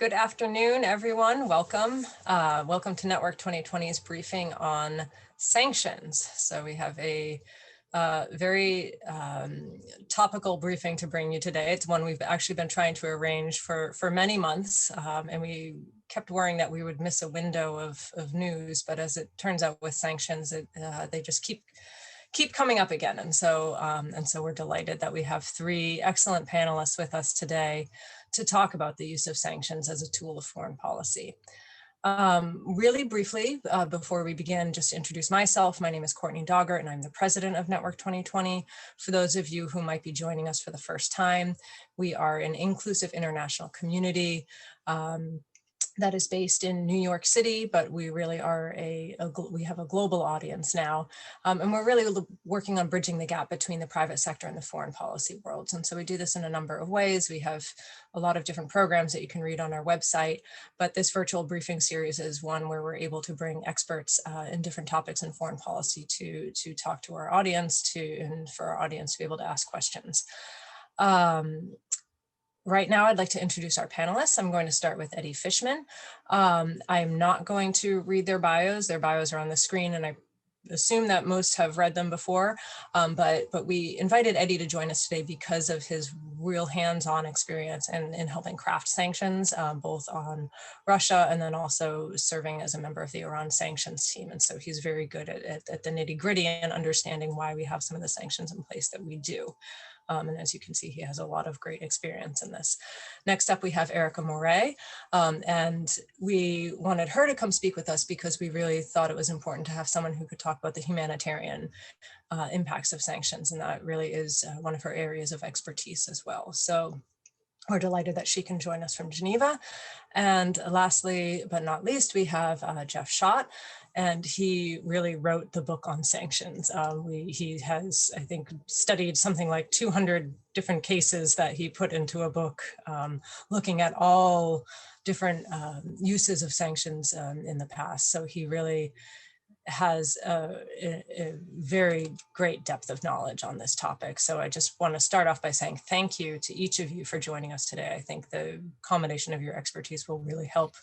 Good afternoon, everyone. Welcome. Welcome to Network 2020's briefing on sanctions. So we have a very topical briefing to bring you today. It's one we've actually been trying to arrange for many months, and we kept worrying that we would miss a window of news. But as it turns out with sanctions, they just keep coming up again. And so we're delighted that we have three excellent panelists with us today to talk about the use of sanctions as a tool of foreign policy. Really briefly, before we begin, just to introduce myself, my name is Courtney Doggart and I'm the president of Network 2020. For those of you who might be joining us for the first time, we are an inclusive international community that is based in New York City, but we really are we have a global audience now. And we're really working on bridging the gap between the private sector and the foreign policy worlds. And so we do this in a number of ways. We have a lot of different programs that you can read on our website, but this virtual briefing series is one where we're able to bring experts in different topics in foreign policy to talk to our audience, and for our audience to be able to ask questions. Right now, I'd like to introduce our panelists. I'm going to start with Eddie Fishman. I'm not going to read their bios. Their bios are on the screen, and I assume that most have read them before. But we invited Eddie to join us today because of his real hands-on experience in helping craft sanctions, both on Russia and then also serving as a member of the Iran sanctions team. And so he's very good at the nitty-gritty and understanding why we have some of the sanctions in place that we do. And as you can see, he has a lot of great experience in this. Next up, we have Erica Moray, and we wanted her to come speak with us because we really thought it was important to have someone who could talk about the humanitarian impacts of sanctions, and that really is one of her areas of expertise as well. So we're delighted that she can join us from Geneva. And lastly, but not least, we have Jeff Schott, and he really wrote the book on sanctions. He has, I think, studied something like 200 different cases that he put into a book, looking at all different uses of sanctions in the past. So he really has a very great depth of knowledge on this topic. So I just want to start off by saying thank you to each of you for joining us today. I think the combination of your expertise will really help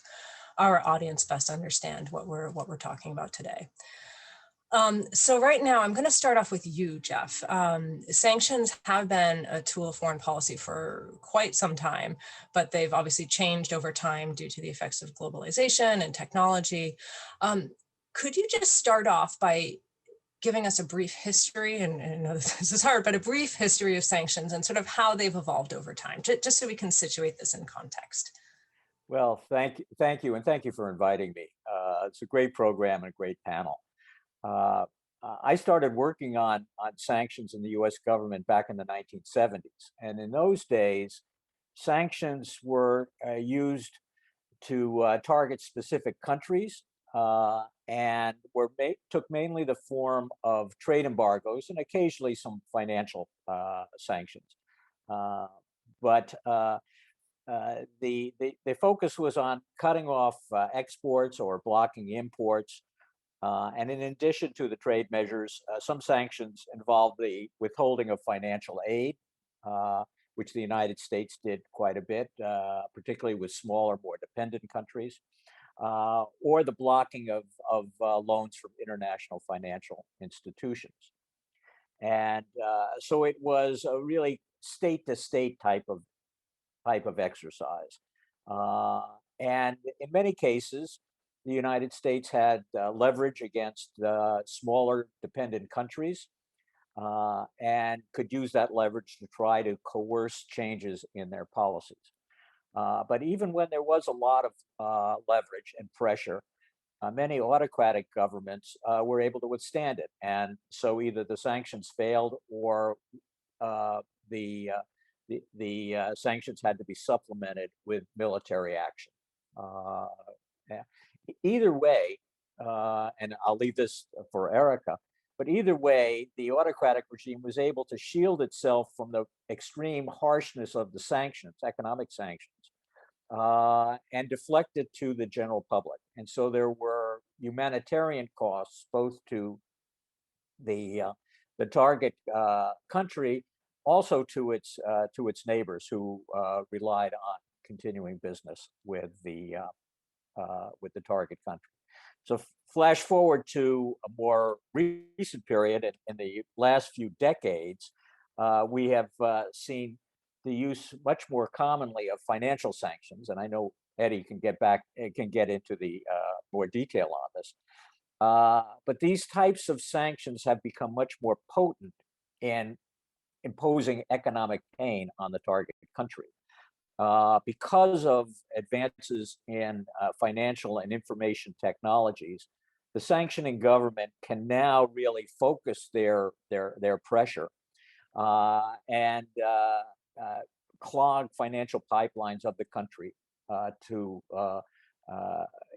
our audience best understand what we're talking about today. So right now, I'm going to start off with you, Jeff. Sanctions have been a tool of foreign policy for quite some time, but they've obviously changed over time due to the effects of globalization and technology. Could you just start off by giving us a brief history, and I know this is hard, but a brief history of sanctions and sort of how they've evolved over time, just so we can situate this in context? Well, thank you, and thank you for inviting me. It's a great program and a great panel. I started working on sanctions in the U.S. government back in the 1970s, and in those days, sanctions were used to target specific countries. And took mainly the form of trade embargoes and occasionally some financial sanctions. But the focus was on cutting off exports or blocking imports. And in addition to the trade measures, some sanctions involved the withholding of financial aid, which the United States did quite a bit, particularly with smaller, more dependent countries. Or the blocking of loans from international financial institutions. And so it was a really state-to-state type of exercise. And in many cases, the United States had leverage against smaller dependent countries and could use that leverage to try to coerce changes in their policies. But even when there was a lot of leverage and pressure, many autocratic governments were able to withstand it. And so either the sanctions failed or the sanctions had to be supplemented with military action. Either way, and I'll leave this for Erica, but either way, the autocratic regime was able to shield itself from the extreme harshness of the sanctions, economic sanctions, and deflect it to the general public. And so there were humanitarian costs both to the target country, also to its neighbors who relied continuing business with the target country. So flash forward to a more recent period, in the last few decades, we have seen the use much more commonly of financial sanctions, and I know Eddie can get into the more detail on this. But these types of sanctions have become much more potent in imposing economic pain on the target country. Because of advances in financial and information technologies, the sanctioning government can now really focus their pressure and clog financial pipelines of the country to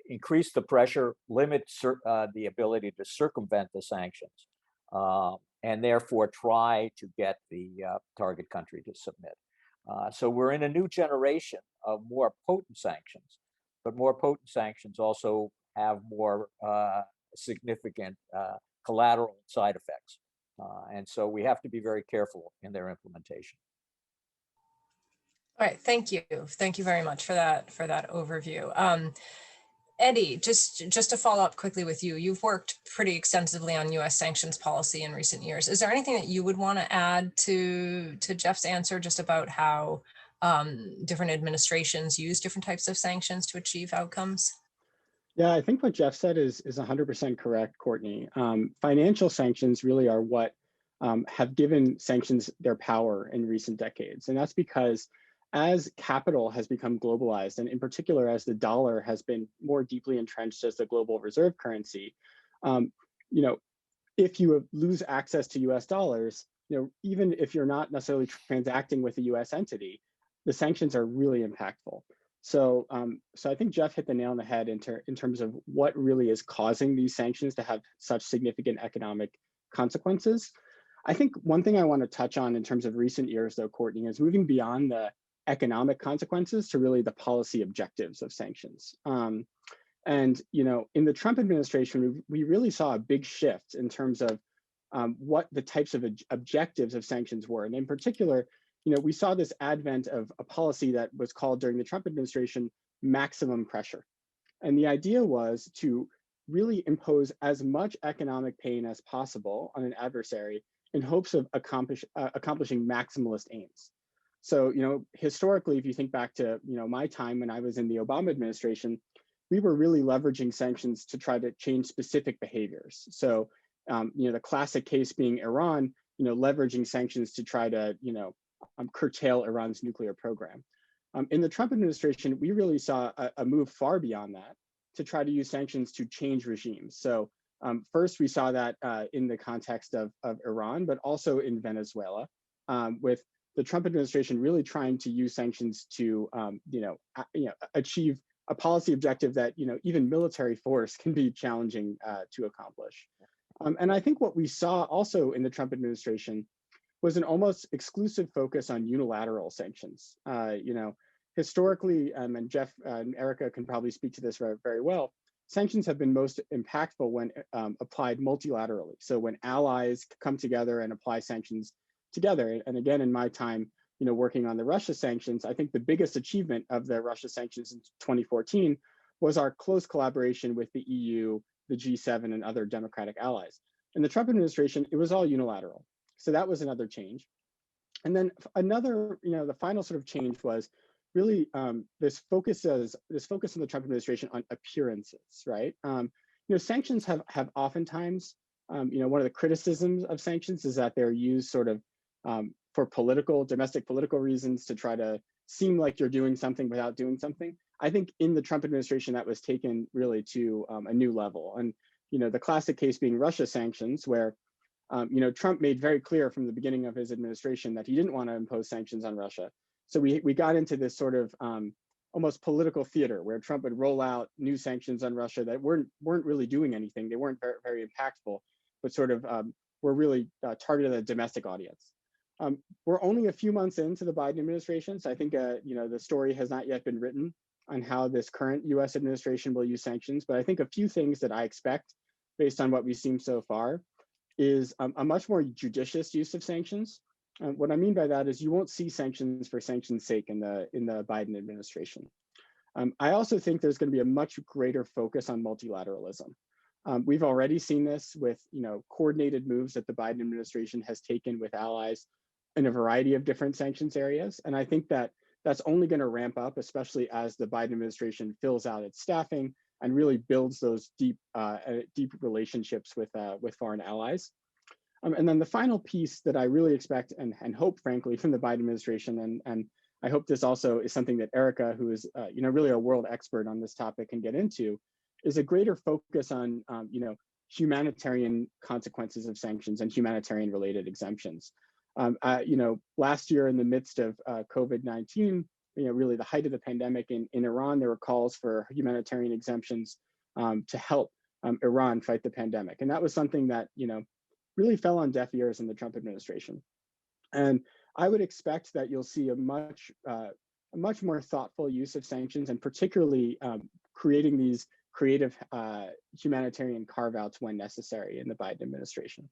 increase the pressure, limit the ability to circumvent the sanctions, and therefore try to get the target country to submit. So we're in a new generation of more potent sanctions, but more potent sanctions also have more significant collateral side effects. And so we have to be very careful in their implementation. All right, thank you. Thank you very much for that overview. Eddie, just to follow up quickly with you, you've worked pretty extensively on U.S. sanctions policy in recent years. Is there anything that you would want to add to Jeff's answer just about how different administrations use different types of sanctions to achieve outcomes? Yeah, I think what Jeff said is 100% correct, Courtney. Financial sanctions really are what have given sanctions their power in recent decades. And that's because as capital has become globalized, and in particular, as the dollar has been more deeply entrenched as the global reserve currency, if you lose access to US dollars, even if you're not necessarily transacting with a US entity, the sanctions are really impactful. So I think Jeff hit the nail on the head in terms of what really is causing these sanctions to have such significant economic consequences. I think one thing I want to touch on in terms of recent years, though, Courtney, is moving beyond the economic consequences to really the policy objectives of sanctions. And in the Trump administration, we really saw a big shift in terms of what the types of objectives of sanctions were. And in particular, we saw this advent of a policy that was called during the Trump administration maximum pressure. And the idea was to really impose as much economic pain as possible on an adversary in hopes of accomplishing maximalist aims. So, historically, if you think back to, my time when I was in the Obama administration, we were really leveraging sanctions to try to change specific behaviors. So, the classic case being Iran, leveraging sanctions to try to, curtail Iran's nuclear program. In the Trump administration, we really saw a move far beyond that to try to use sanctions to change regimes. So first, we saw that in the context of Iran, but also in Venezuela, with the Trump administration really trying to use sanctions to, achieve a policy objective that, even military force can be challenging to accomplish. And I think what we saw also in the Trump administration was an almost exclusive focus on unilateral sanctions. Historically, and Jeff and Erica can probably speak to this very, very well, sanctions have been most impactful when applied multilaterally. So when allies come together and apply sanctions together. And again, in my time, working on the Russia sanctions, I think the biggest achievement of the Russia sanctions in 2014 was our close collaboration with the EU, the G7, and other democratic allies. In the Trump administration, it was all unilateral. So that was another change. And then another, the final sort of change was really this focus in the Trump administration on appearances, right? Sanctions have oftentimes, one of the criticisms of sanctions is that they're used sort of for domestic political reasons to try to seem like you're doing something without doing something. I think in the Trump administration, that was taken really to a new level. And, the classic case being Russia sanctions, where, Trump made very clear from the beginning of his administration that he didn't want to impose sanctions on Russia. So we got into this sort of almost political theater where Trump would roll out new sanctions on Russia that weren't really doing anything. They weren't very, very impactful, but sort of were really targeted at a domestic audience. We're only a few months into the Biden administration, so I think the story has not yet been written on how this current U.S. administration will use sanctions. But I think a few things that I expect, based on what we've seen so far, is a much more judicious use of sanctions. What I mean by that is you won't see sanctions for sanctions' sake in the Biden administration. I also think there's going to be a much greater focus on multilateralism. We've already seen this with coordinated moves that the Biden administration has taken with allies in a variety of different sanctions areas, and I think that that's only going to ramp up, especially as the Biden administration fills out its staffing and really builds those deep relationships with foreign allies. And then the final piece that I really expect and hope, frankly, from the Biden administration, and I hope this also is something that Erica, who is really a world expert on this topic, can get into, is a greater focus on humanitarian consequences of sanctions and humanitarian related exemptions. Last year in the midst of COVID-19, really the height of the pandemic in Iran, there were calls for humanitarian exemptions to help Iran fight the pandemic. And that was something that, really fell on deaf ears in the Trump administration. And I would expect that you'll see a much more thoughtful use of sanctions, and particularly creating these creative humanitarian carve-outs when necessary in the Biden administration.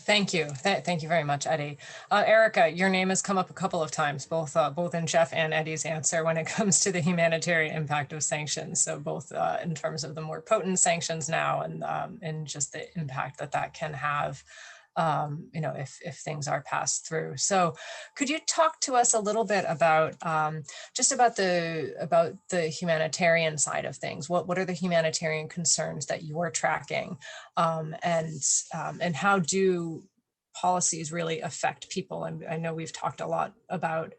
Thank you. Thank you very much, Eddie. Erica, your name has come up a couple of times, both in Jeff and Eddie's answer when it comes to the humanitarian impact of sanctions. So both in terms of the more potent sanctions now and just the impact that can have, if things are passed through. So could you talk to us a little bit about about the humanitarian side of things? What are the humanitarian concerns that you're tracking, and how do policies really affect people? And I know we've talked a lot about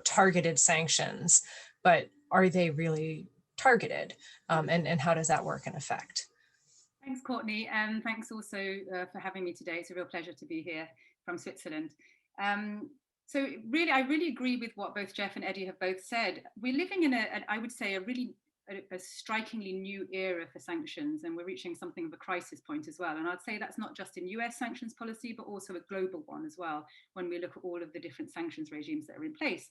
targeted sanctions, but are they really targeted, and how does that work in effect? Thanks, Courtney, and thanks also for having me today. It's a real pleasure to be here from Switzerland. So really, I really agree with what both Jeff and Eddie have both said. We're living in I would say, a strikingly new era for sanctions, and we're reaching something of a crisis point as well. And I'd say that's not just in US sanctions policy, but also a global one as well, when we look at all of the different sanctions regimes that are in place.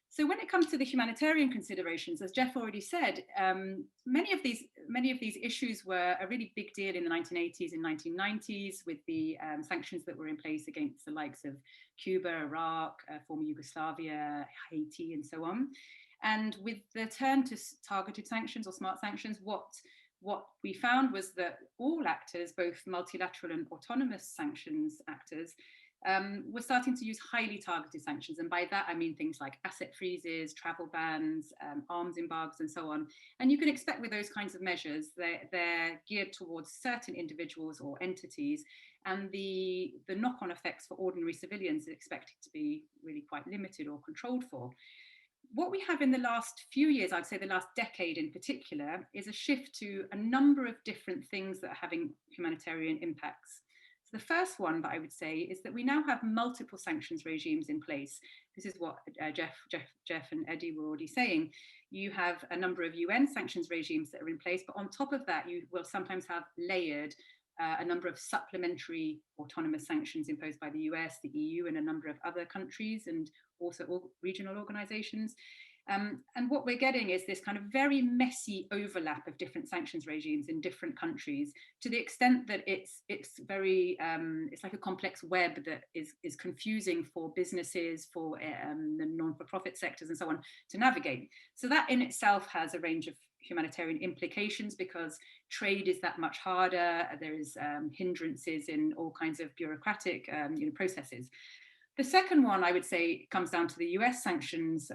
So when it comes to the humanitarian considerations, as Jeff already said, many of these issues were a really big deal in the 1980s and 1990s with the sanctions that were in place against the likes of Cuba, Iraq, former Yugoslavia, Haiti, and so on. And with the turn to targeted sanctions or smart sanctions, what we found was that all actors, both multilateral and autonomous sanctions actors, we're starting to use highly targeted sanctions. And by that, I mean things like asset freezes, travel bans, arms embargoes, and so on. And you can expect with those kinds of measures, they're geared towards certain individuals or entities. And the knock-on effects for ordinary civilians are expected to be really quite limited or controlled for. What we have in the last few years, I'd say the last decade in particular, is a shift to a number of different things that are having humanitarian impacts. The first one that I would say is that we now have multiple sanctions regimes in place. This is what Jeff and Eddie were already saying. You have a number of UN sanctions regimes that are in place, but on top of that, you will sometimes have layered a number of supplementary autonomous sanctions imposed by the US, the EU, and a number of other countries, and also regional organizations. And what we're getting is this kind of very messy overlap of different sanctions regimes in different countries, to the extent that it's like a complex web that is confusing for businesses, for the non-for-profit sectors and so on to navigate. So that in itself has a range of humanitarian implications, because trade is that much harder. There is hindrances in all kinds of bureaucratic processes. The second one, I would say, comes down to the US sanctions,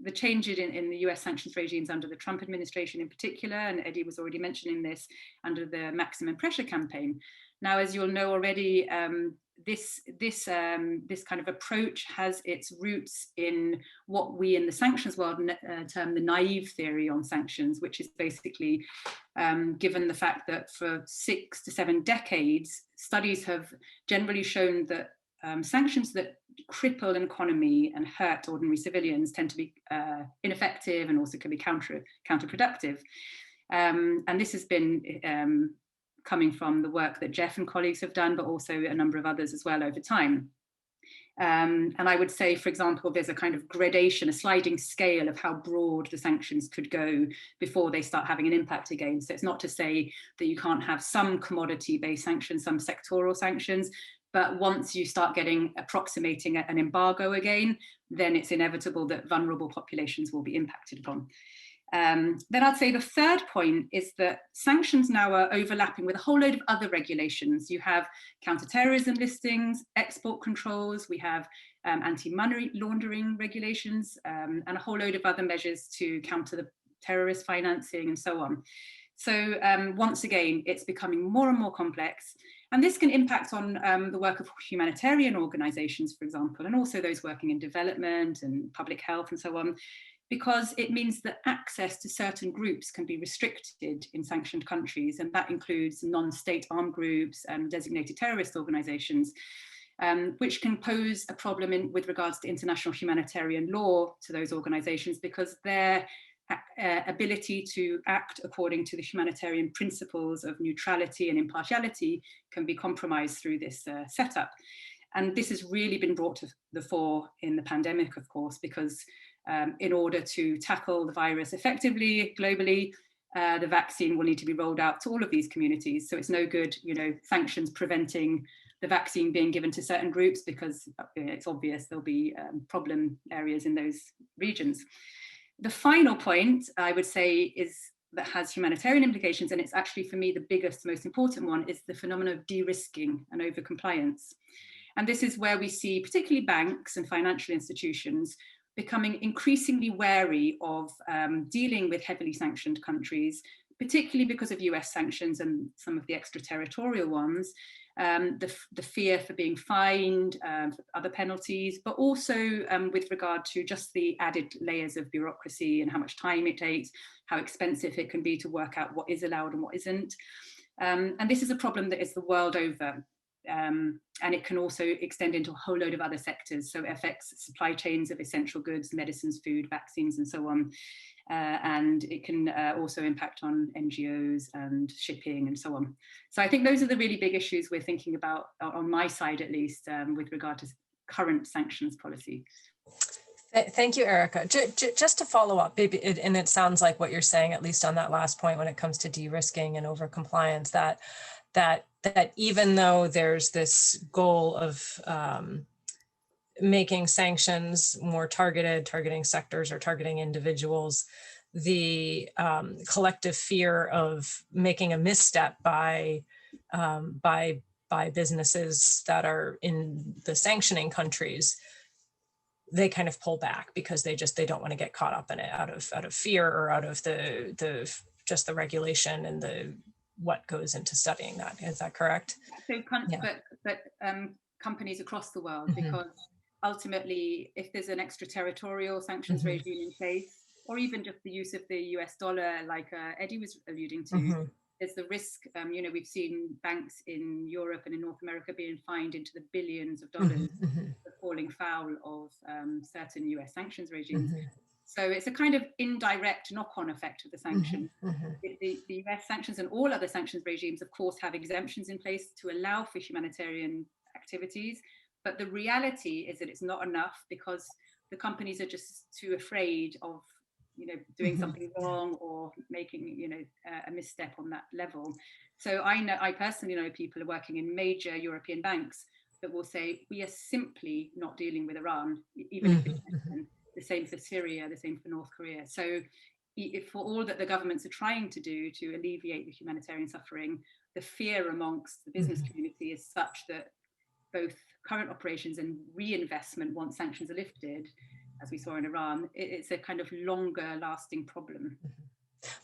the changes in the US sanctions regimes under the Trump administration in particular, and Eddie was already mentioning this, under the maximum pressure campaign. Now, as you'll know already, this kind of approach has its roots in what we in the sanctions world term the naive theory on sanctions, which is basically given the fact that for 6 to 7 decades, studies have generally shown that sanctions that cripple an economy and hurt ordinary civilians tend to be ineffective and also can be counterproductive. And this has been coming from the work that Jeff and colleagues have done, but also a number of others as well over time. And I would say, for example, there's a kind of gradation, a sliding scale of how broad the sanctions could go before they start having an impact again. So it's not to say that you can't have some commodity-based sanctions, some sectoral sanctions, But once you start approximating an embargo again, then it's inevitable that vulnerable populations will be impacted upon. Then I'd say the third point is that sanctions now are overlapping with a whole load of other regulations. You have counterterrorism listings, export controls, we have anti-money laundering regulations, and a whole load of other measures to counter the terrorist financing and so on. So once again, it's becoming more and more complex. And this can impact on the work of humanitarian organizations, for example, and also those working in development and public health and so on, because it means that access to certain groups can be restricted in sanctioned countries, and that includes non-state armed groups and designated terrorist organizations, which can pose a problem with regards to international humanitarian law to those organizations, because their ability to act according to the humanitarian principles of neutrality and impartiality can be compromised through this setup. And this has really been brought to the fore in the pandemic, of course, because in order to tackle the virus effectively globally, the vaccine will need to be rolled out to all of these communities. So it's no good, sanctions preventing the vaccine being given to certain groups, because it's obvious there'll be problem areas in those regions. The final point I would say that has humanitarian implications, and it's actually for me the biggest, most important one, is the phenomenon of de-risking and over-compliance. And this is where we see particularly banks and financial institutions becoming increasingly wary of dealing with heavily sanctioned countries, particularly because of US sanctions and some of the extraterritorial ones, the fear for being fined, other penalties, but also with regard to just the added layers of bureaucracy and how much time it takes, how expensive it can be to work out what is allowed and what isn't. And this is a problem that is the world over. And it can also extend into a whole load of other sectors. So it affects supply chains of essential goods, medicines, food, vaccines, and so on. And it can also impact on NGOs and shipping and so on. So I think those are the really big issues we're thinking about, on my side at least, with regard to current sanctions policy. Thank you, Erica. Just to follow up, and it sounds like what you're saying, at least on that last point, when it comes to de-risking and over-compliance, that even though there's this goal of making sanctions more targeting sectors or targeting individuals, the collective fear of making a misstep by businesses that are in the sanctioning countries, they kind of pull back because they don't want to get caught up in it out of fear, or out of the just the regulation and the what goes into studying that. Is that correct? So, but companies across the world, Mm-hmm. because ultimately, if there's an extraterritorial sanctions Mm-hmm. regime in place, or even just the use of the US dollar, like Eddie was alluding to, Mm-hmm. there's the risk. We've seen banks in Europe and in North America being fined into the billions of dollars Mm-hmm. for falling foul of certain US sanctions regimes. Mm-hmm. So it's a kind of indirect knock-on effect of the sanction. Mm-hmm. The US sanctions and all other sanctions regimes, of course, have exemptions in place to allow for humanitarian activities. But the reality is that it's not enough, because the companies are just too afraid of, doing Mm-hmm. something wrong or making, a misstep on that level. So I personally know people working in major European banks that will say, we are simply not dealing with Iran, even if it's the same for Syria, the same for North Korea. So for all that the governments are trying to do to alleviate the humanitarian suffering, the fear amongst the business community is such that both current operations and reinvestment, once sanctions are lifted, as we saw in Iran, it's a kind of longer lasting problem.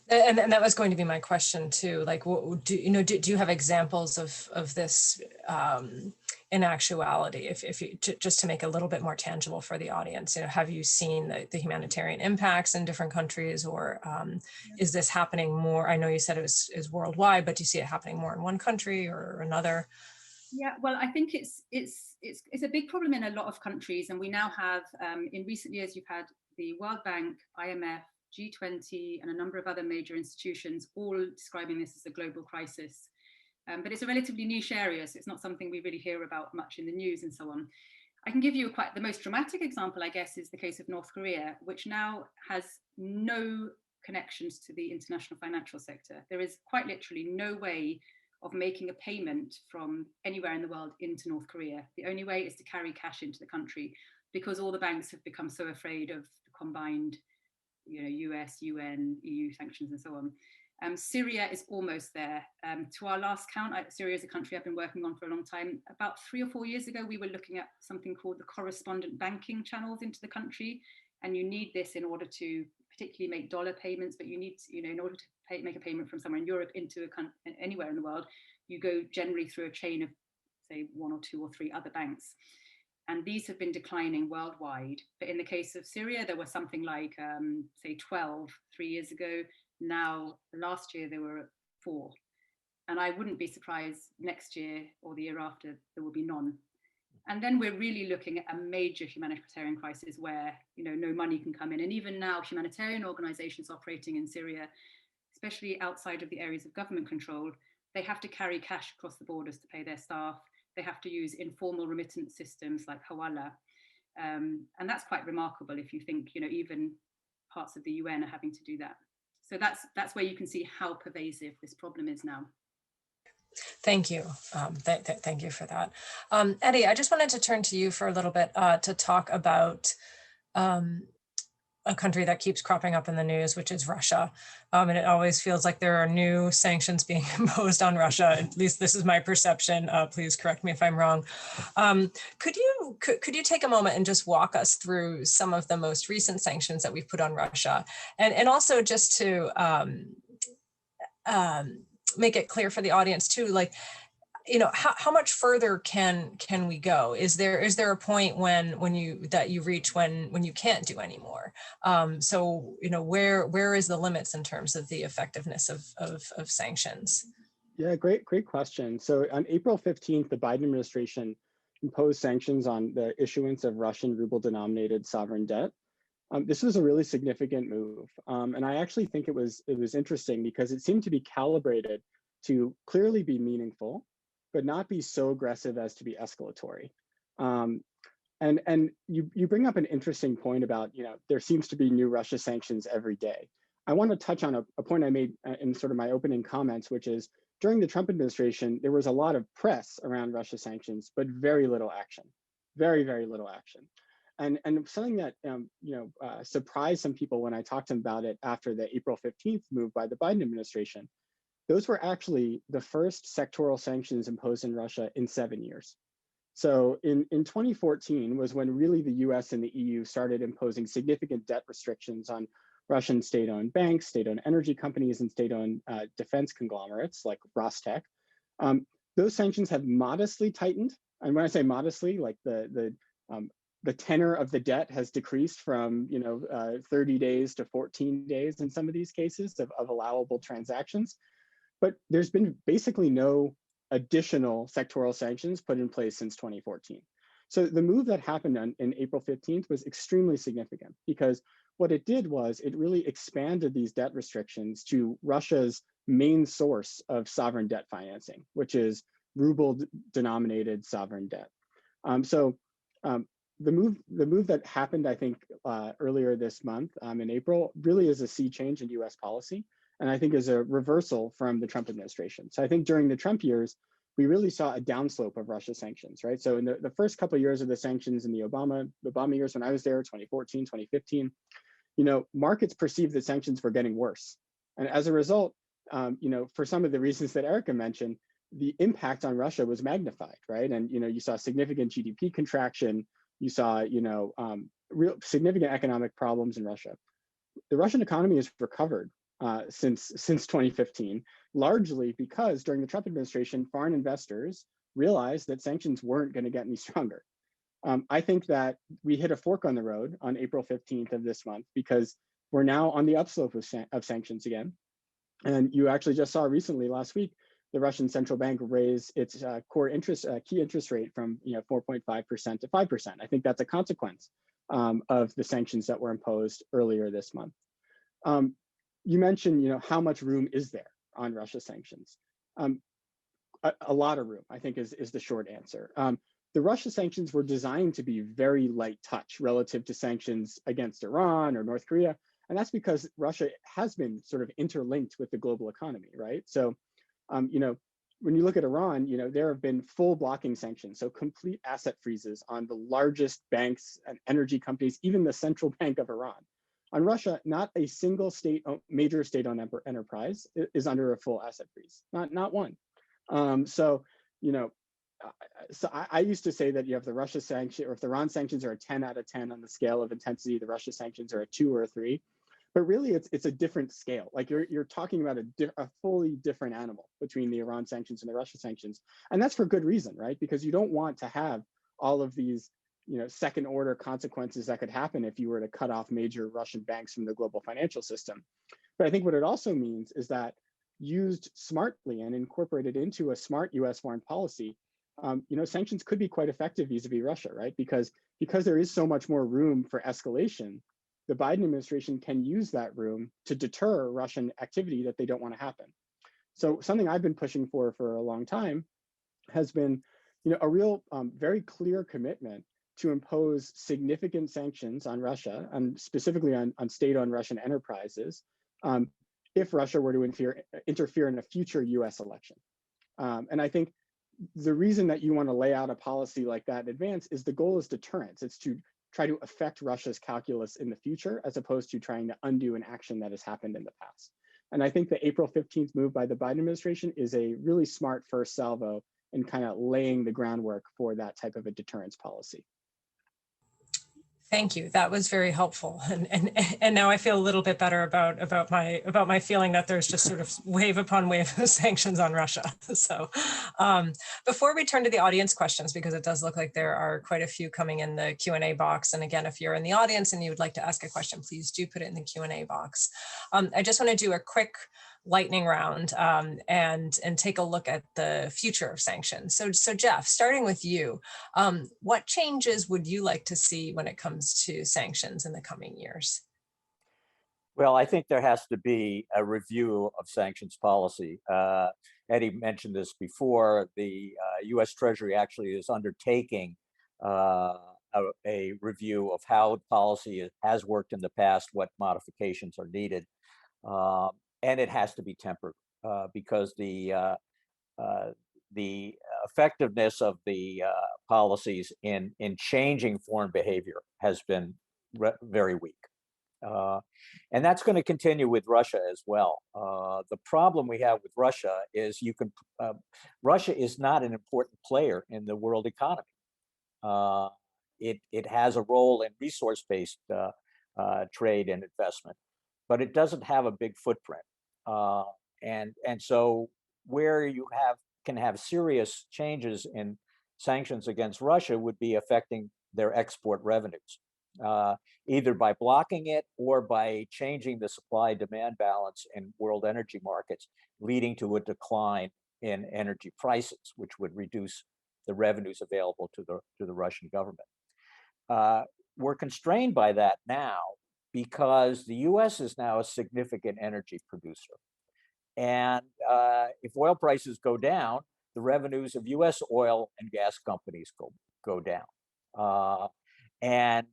And that was going to be my question too. Like, do you have examples of this in actuality? If you just to make it a little bit more tangible for the audience, have you seen the humanitarian impacts in different countries, or is this happening more? I know you said it is worldwide, but do you see it happening more in one country or another? Yeah, well, I think it's a big problem in a lot of countries, and we now have in recent years you've had the World Bank, IMF, G20, and a number of other major institutions all describing this as a global crisis. But it's a relatively niche area, so it's not something we really hear about much in the news and so on. I can give you the most dramatic example, I guess, is the case of North Korea, which now has no connections to the international financial sector. There is quite literally no way of making a payment from anywhere in the world into North Korea. The only way is to carry cash into the country, because all the banks have become so afraid of the combined, US, UN, EU sanctions and so on. Syria is almost there. To our last count, Syria is a country I've been working on for a long time. About 3 or 4 years ago, we were looking at something called the correspondent banking channels into the country. And you need this in order to particularly make dollar payments, but you need, in order to make a payment from somewhere in Europe into anywhere in the world, you go generally through a chain of, say, 1 or 2 or 3 other banks. And these have been declining worldwide. But in the case of Syria, there was something like, say, 12 3 years ago. Now, last year, there were 4. And I wouldn't be surprised next year or the year after, there will be none. And then we're really looking at a major humanitarian crisis where, no money can come in. And even now, humanitarian organizations operating in Syria, especially outside of the areas of government control, they have to carry cash across the borders to pay their staff. They have to use informal remittance systems like Hawala. And that's quite remarkable if you think, even parts of the UN are having to do that. So that's where you can see how pervasive this problem is now. Thank you. Thank you for that. Eddie, I just wanted to turn to you for a little bit to talk about a country that keeps cropping up in the news, which is Russia. And it always feels like there are new sanctions being imposed on Russia. At least this is my perception. Please correct me if I'm wrong. Could you take a moment and just walk us through some of the most recent sanctions that we've put on Russia? And also just to make it clear for the audience too, like, how much further can we go? Is there a point when you reach when you can't do anymore? So where is the limits in terms of the effectiveness of sanctions? Yeah, great question. So on April 15th, the Biden administration imposed sanctions on the issuance of Russian ruble-denominated sovereign debt. This was a really significant move, and I actually think it was interesting because it seemed to be calibrated to clearly be meaningful, but not be so aggressive as to be escalatory. And you bring up an interesting point about, there seems to be new Russia sanctions every day. I want to touch on a point I made in sort of my opening comments, which is during the Trump administration, there was a lot of press around Russia sanctions, but very little action, very, very little action. And something that surprised some people when I talked to them about it after the April 15th move by the Biden administration, those were actually the first sectoral sanctions imposed in Russia in 7 years. So in 2014 was when really the US and the EU started imposing significant debt restrictions on Russian state-owned banks, state-owned energy companies, and state-owned defense conglomerates like Rostec. Those sanctions have modestly tightened. And when I say modestly, like the tenor of the debt has decreased from 30 days to 14 days in some of these cases of allowable transactions. But there's been basically no additional sectoral sanctions put in place since 2014. So the move that happened in April 15th was extremely significant because what it did was it really expanded these debt restrictions to Russia's main source of sovereign debt financing, which is ruble-denominated sovereign debt. The move that happened, I think, earlier this month in April really is a sea change in US policy. And I think is a reversal from the Trump administration. So I think during the Trump years, we really saw a downslope of Russia sanctions, right? So in the first couple of years of the sanctions in the Obama years when I was there, 2014, 2015, markets perceived that sanctions were getting worse. And as a result, for some of the reasons that Erica mentioned, the impact on Russia was magnified, right? And you saw significant GDP contraction, you saw real significant economic problems in Russia. The Russian economy has recovered since 2015, largely because during the Trump administration, foreign investors realized that sanctions weren't going to get any stronger. I think that we hit a fork on the road on April 15th of this month because we're now on the upslope of sanctions again. And you actually just saw recently last week, the Russian central bank raise its key interest rate from 4.5% to 5%. I think that's a consequence of the sanctions that were imposed earlier this month. You mentioned, how much room is there on Russia sanctions? A lot of room, I think, is the short answer. The Russia sanctions were designed to be very light touch relative to sanctions against Iran or North Korea. And that's because Russia has been sort of interlinked with the global economy, right? So, when you look at Iran, there have been full blocking sanctions, so complete asset freezes on the largest banks and energy companies, even the central bank of Iran. On Russia, not a single major state-owned enterprise is under a full asset freeze, not one. So I used to say that you have the Russia sanction, or if the Iran sanctions are a 10 out of 10 on the scale of intensity, the Russia sanctions are a 2 or a 3. But really, it's a different scale. Like you're talking about a fully different animal between the Iran sanctions and the Russia sanctions, and that's for good reason, right? Because you don't want to have all of these, second order consequences that could happen if you were to cut off major Russian banks from the global financial system. But I think what it also means is that used smartly and incorporated into a smart U.S. foreign policy, sanctions could be quite effective vis-a-vis Russia, right? Because there is so much more room for escalation, the Biden administration can use that room to deter Russian activity that they don't want to happen. So something I've been pushing for a long time has been, a real very clear commitment to impose significant sanctions on Russia, and specifically on state-owned Russian enterprises, if Russia were to interfere in a future US election. And I think the reason that you want to lay out a policy like that in advance is the goal is deterrence. It's to try to affect Russia's calculus in the future, as opposed to trying to undo an action that has happened in the past. And I think the April 15th move by the Biden administration is a really smart first salvo in kind of laying the groundwork for that type of a deterrence policy. Thank you. That was very helpful, and now I feel a little bit better about my feeling that there's just sort of wave upon wave of sanctions on Russia. So, before we turn to the audience questions, because it does look like there are quite a few coming in the Q&A box, and again, if you're in the audience and you would like to ask a question, please do put it in the Q&A box. I just want to do a quick lightning round and take a look at the future of sanctions. So Jeff, starting with you, what changes would you like to see when it comes to sanctions in the coming years? Well, I think there has to be a review of sanctions policy. Eddie mentioned this before. The U.S. Treasury actually is undertaking a review of how the policy has worked in the past, what modifications are needed. And it has to be tempered because the effectiveness of the policies in changing foreign behavior has been very weak. And that's going to continue with Russia as well. The problem we have with Russia is Russia is not an important player in the world economy. It has a role in resource-based trade and investment, but it doesn't have a big footprint. And so where you can have serious changes in sanctions against Russia would be affecting their export revenues, either by blocking it or by changing the supply-demand balance in world energy markets, leading to a decline in energy prices, which would reduce the revenues available to the Russian government. We're constrained by that now because the U.S. is now a significant energy producer. And if oil prices go down, the revenues of U.S. oil and gas companies go down. And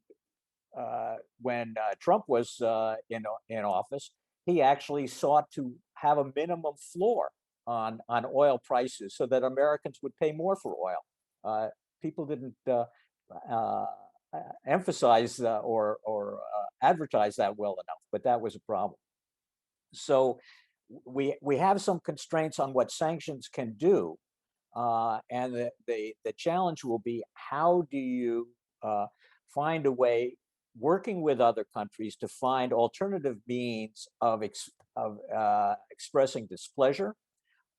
when Trump was in office, he actually sought to have a minimum floor on oil prices so that Americans would pay more for oil. People didn't emphasize or advertise that well enough, but that was a problem. So we have some constraints on what sanctions can do, and the challenge will be, how do you find a way, working with other countries, to find alternative means of expressing displeasure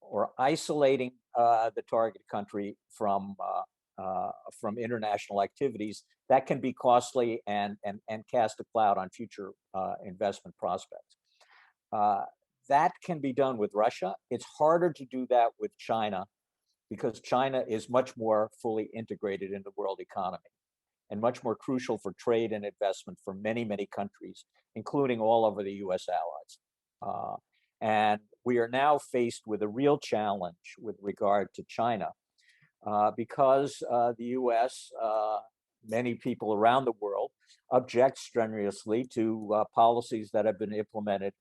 or isolating the target country from international activities that can be costly and cast a cloud on future investment prospects. That can be done with Russia. It's harder to do that with China because China is much more fully integrated in the world economy and much more crucial for trade and investment for many, many countries, including all over the US allies. And we are now faced with a real challenge with regard to China because the US, many people around the world, object strenuously to policies that have been implemented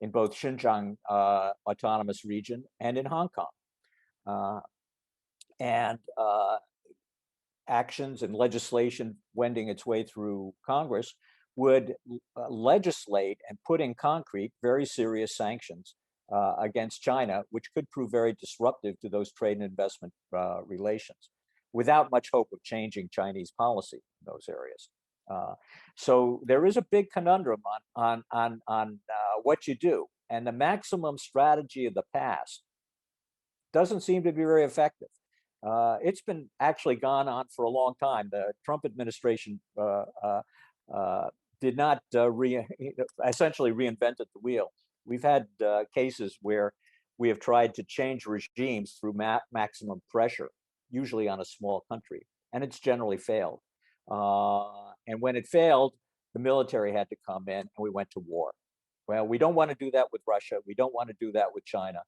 in both Xinjiang Autonomous Region and in Hong Kong. and actions and legislation wending its way through Congress would legislate and put in concrete very serious sanctions against China, which could prove very disruptive to those trade and investment relations, without much hope of changing Chinese policy in those areas. So there is a big conundrum on what you do, and the maximum strategy of the past doesn't seem to be very effective. It's been actually gone on for a long time. The Trump administration did not essentially reinvented the wheel. We've had cases where we have tried to change regimes through maximum pressure, usually on a small country, and it's generally failed. And when it failed, the military had to come in and we went to war. Well, we don't want to do that with Russia. We don't want to do that with China.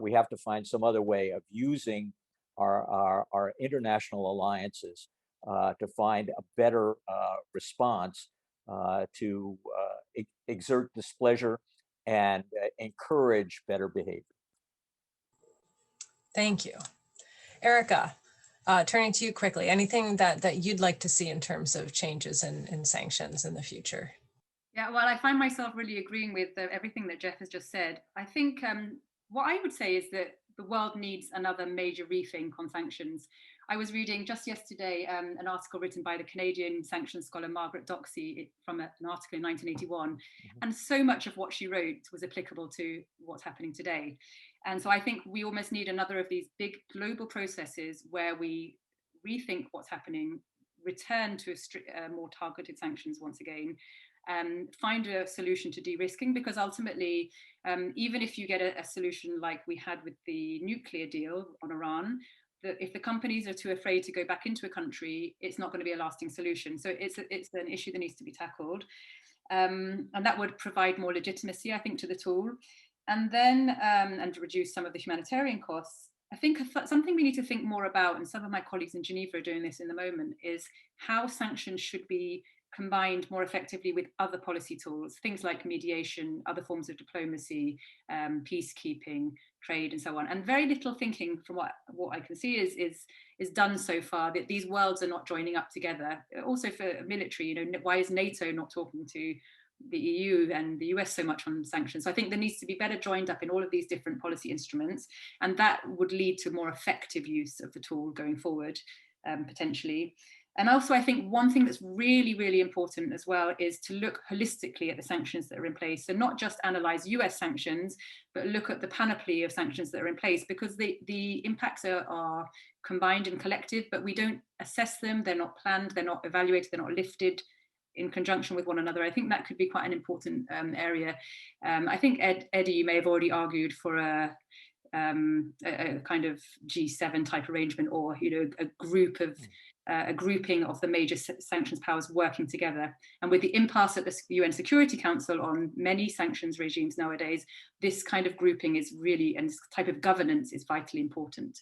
We have to find some other way of using our international alliances to find a better response to exert displeasure and encourage better behavior. Thank you. Erica, turning to you quickly, anything that you'd like to see in terms of changes in sanctions in the future? Yeah, well, I find myself really agreeing with everything that Jeff has just said. I think what I would say is that the world needs another major rethink on sanctions. I was reading just yesterday an article written by the Canadian sanctions scholar Margaret Doxey from an article in 1981, and so much of what she wrote was applicable to what's happening today. And so I think we almost need another of these big global processes where we rethink what's happening, return to more targeted sanctions once again, find a solution to de-risking, because ultimately, even if you get a solution like we had with the nuclear deal on Iran, if the companies are too afraid to go back into a country, it's not going to be a lasting solution. So it's an issue that needs to be tackled. And that would provide more legitimacy, I think, to the tool. And then, and reduce some of the humanitarian costs. I think something we need to think more about, and some of my colleagues in Geneva are doing this in the moment, is how sanctions should be combined more effectively with other policy tools, things like mediation, other forms of diplomacy, peacekeeping, trade, and so on. And very little thinking, from what I can see, is done so far, that these worlds are not joining up together. Also for military, you know, why is NATO not talking to the EU and the US so much on sanctions? So I think there needs to be better joined up in all of these different policy instruments, and that would lead to more effective use of the tool going forward, potentially. And also, I think one thing that's really, really important as well is to look holistically at the sanctions that are in place. So not just analyze US sanctions, but look at the panoply of sanctions that are in place, because the impacts are combined and collective, but we don't assess them, they're not planned, they're not evaluated, they're not lifted in conjunction with one another. I think that could be quite an important area. I think, Eddie, you may have already argued for a kind of G7 type arrangement, or, you know, a grouping of the major sanctions powers working together. And with the impasse at the UN Security Council on many sanctions regimes nowadays, this kind of grouping is really, and this type of governance is vitally important.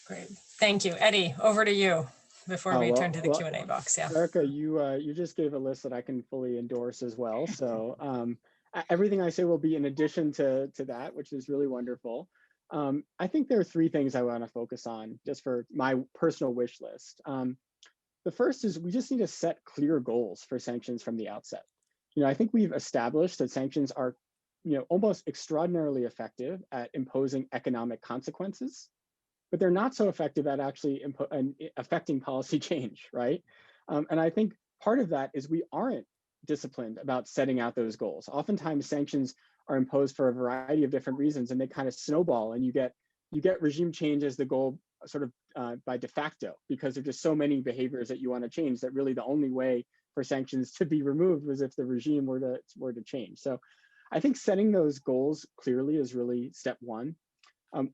Great, thank you. Eddie, over to you before we turn to the Q&A box. Yeah, Erica, you just gave a list that I can fully endorse as well. So everything I say will be in addition to that, which is really wonderful. I think there are three things I want to focus on just for my personal wish list. The first is we just need to set clear goals for sanctions from the outset. You know, I think we've established that sanctions are, you know, almost extraordinarily effective at imposing economic consequences, but they're not so effective at actually affecting policy change, right? And I think part of that is we aren't disciplined about setting out those goals. Oftentimes sanctions are imposed for a variety of different reasons, and they kind of snowball, and you get regime change as the goal sort of by de facto, because there's just so many behaviors that you want to change that really the only way for sanctions to be removed was if the regime were to change. So I think setting those goals clearly is really step one.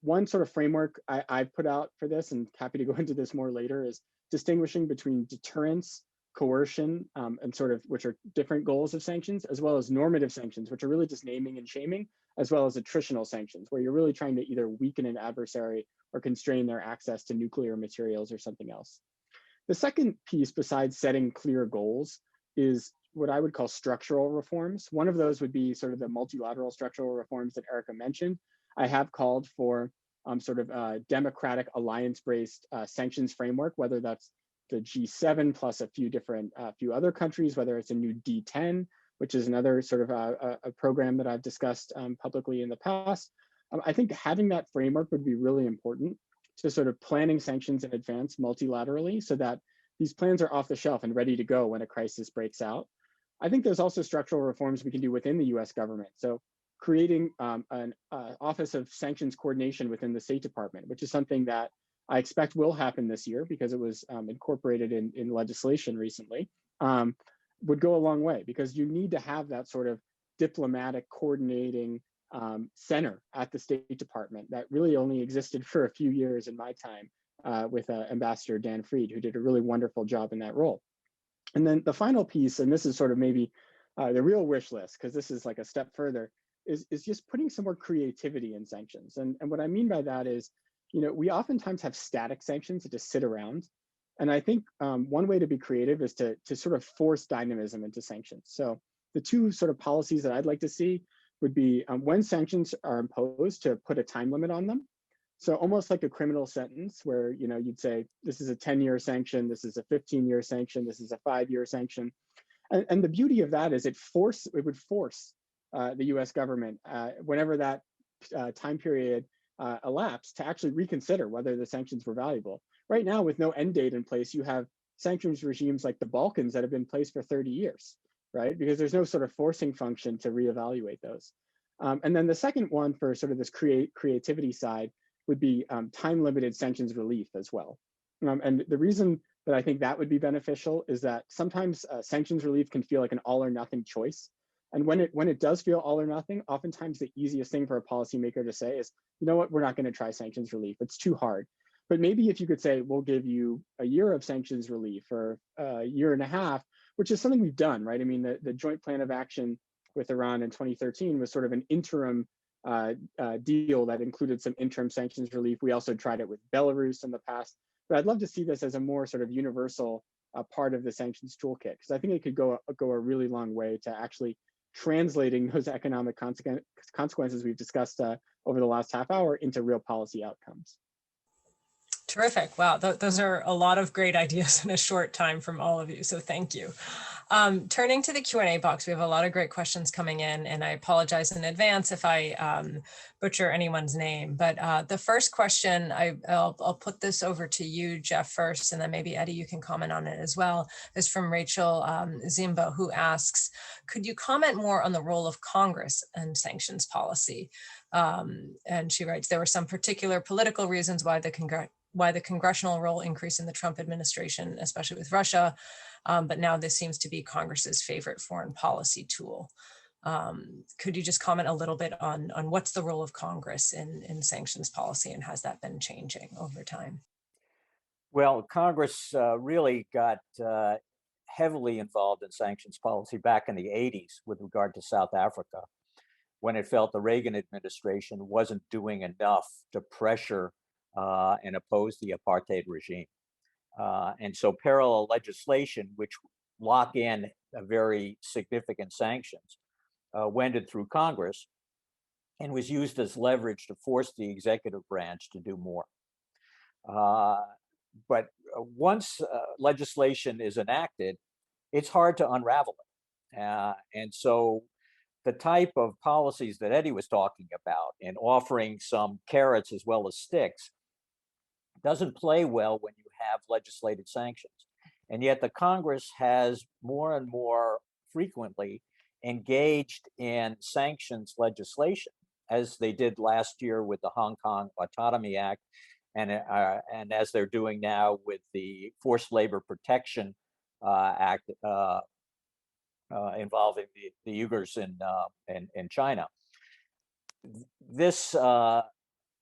One sort of framework I've put out for this, and happy to go into this more later, is distinguishing between deterrence, coercion, and sort of, which are different goals of sanctions, as well as normative sanctions, which are really just naming and shaming, as well as attritional sanctions, where you're really trying to either weaken an adversary or constrain their access to nuclear materials or something else. The second piece, besides setting clear goals, is what I would call structural reforms. One of those would be sort of the multilateral structural reforms that Erica mentioned, I have called for sort of democratic alliance-based sanctions framework, whether that's the G7 plus a few other countries, whether it's a new D10, which is another sort of a program that I've discussed publicly in the past. I think having that framework would be really important to sort of planning sanctions in advance multilaterally so that these plans are off the shelf and ready to go when a crisis breaks out. I think there's also structural reforms we can do within the US government. So creating an Office of Sanctions Coordination within the State Department, which is something that I expect will happen this year because it was incorporated in legislation recently, would go a long way, because you need to have that sort of diplomatic coordinating center at the State Department that really only existed for a few years in my time with Ambassador Dan Fried, who did a really wonderful job in that role. And then the final piece, and this is sort of maybe the real wish list, because this is like a step further, is just putting some more creativity in sanctions. And what I mean by that is, we oftentimes have static sanctions that just sit around. And I think one way to be creative is to sort of force dynamism into sanctions. So the two sort of policies that I'd like to see would be when sanctions are imposed, to put a time limit on them. So almost like a criminal sentence where, you'd say, this is a 10-year sanction, this is a 15-year sanction, this is a 5-year sanction. And the beauty of that is it would force the US government, whenever that time period elapsed, to actually reconsider whether the sanctions were valuable. Right now, with no end date in place, you have sanctions regimes like the Balkans that have been in place for 30 years, right? Because there's no sort of forcing function to reevaluate those. And then the second one, for sort of this creativity side, would be time-limited sanctions relief as well. And the reason that I think that would be beneficial is that sometimes sanctions relief can feel like an all or nothing choice. And when it does feel all or nothing, oftentimes the easiest thing for a policymaker to say is, you know what, we're not going to try sanctions relief. It's too hard. But maybe if you could say, we'll give you a year of sanctions relief or a year and a half, which is something we've done, right? I mean, the Joint Plan of Action with Iran in 2013 was sort of an interim deal that included some interim sanctions relief. We also tried it with Belarus in the past. But I'd love to see this as a more sort of universal part of the sanctions toolkit, because I think it could go a really long way to actually translating those economic consequences we've discussed over the last half hour into real policy outcomes. Terrific. Wow, those are a lot of great ideas in a short time from all of you, so thank you. Turning to the Q&A box, we have a lot of great questions coming in, and I apologize in advance if I butcher anyone's name. But the first question, I'll put this over to you, Jeff, first, and then maybe Eddie, you can comment on it as well, is from Rachel Zimba, who asks, could you comment more on the role of Congress and sanctions policy? And she writes, there were some particular political reasons why the congressional role increased in the Trump administration, especially with Russia, but now this seems to be Congress's favorite foreign policy tool. Could you just comment a little bit on what's the role of Congress in sanctions policy, and has that been changing over time? Well, Congress really got heavily involved in sanctions policy back in the 80s with regard to South Africa, when it felt the Reagan administration wasn't doing enough to pressure and oppose the apartheid regime. And so parallel legislation, which lock in a very significant sanctions, wended through Congress and was used as leverage to force the executive branch to do more. But once legislation is enacted, it's hard to unravel it. And so the type of policies that Eddie was talking about, and offering some carrots as well as sticks, doesn't play well when you have legislated sanctions. And yet the Congress has more and more frequently engaged in sanctions legislation, as they did last year with the Hong Kong Autonomy Act, and as they're doing now with the Forced Labor Protection Act involving the Uyghurs in China. This